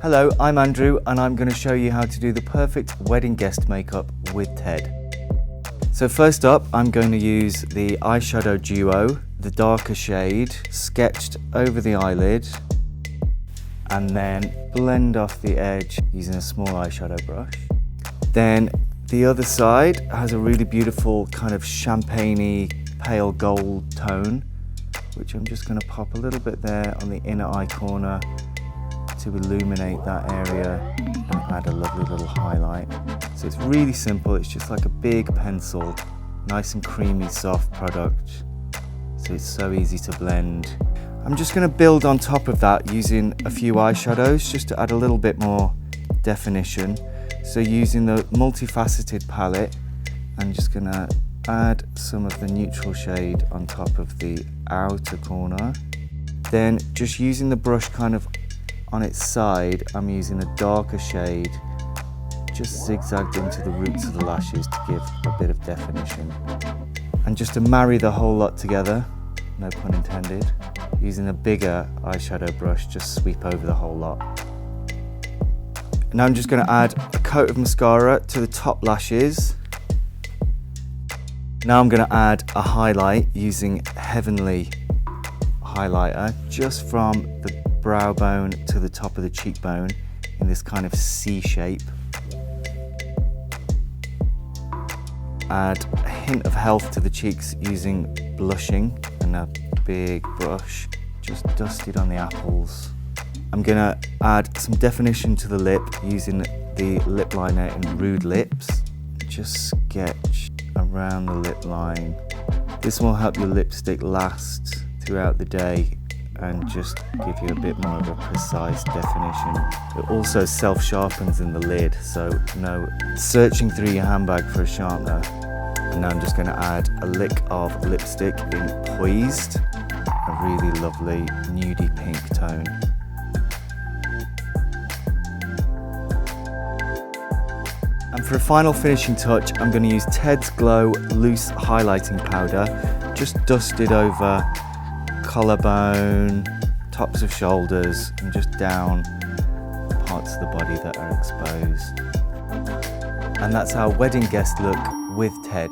Hello, I'm Andrew and I'm going to show you how to do the perfect wedding guest makeup with Ted. So first up, I'm going to use the eyeshadow duo, the darker shade, sketched over the eyelid, and then blend off the edge using a small eyeshadow brush. Then the other side has a really beautiful kind of champagne-y pale gold tone, which I'm just going to pop a little bit there on the inner eye corner to illuminate that area and add a lovely little highlight. So it's really simple, it's just like a big pencil, nice and creamy, soft product. So it's so easy to blend. I'm just going to build on top of that using a few eyeshadows just to add a little bit more definition. So using the multifaceted palette, I'm just going to add some of the neutral shade on top of the outer corner. Then just using the brush kind of on its side, I'm using a darker shade, just zigzagged into the roots of the lashes to give a bit of definition. And just to marry the whole lot together, no pun intended, using a bigger eyeshadow brush, just sweep over the whole lot. Now I'm just going to add a coat of mascara to the top lashes. Now I'm going to add a highlight using Heavenly highlighter just from the brow bone to the top of the cheekbone in this kind of C shape. Add a hint of health to the cheeks using blushing and a big brush, just dusted on the apples. I'm gonna add some definition to the lip using the lip liner in Rude Lips. Just sketch around the lip line. This will help your lipstick last throughout the day and just give you a bit more of a precise definition. It also self-sharpens in the lid, so no searching through your handbag for a sharpener. And now I'm just gonna add a lick of lipstick in Poised, a really lovely nudie pink tone. And for a final finishing touch, I'm going to use Ted's Glow Loose Highlighting Powder, just dusted over collarbone, tops of shoulders, and just down parts of the body that are exposed. And that's our wedding guest look with Ted.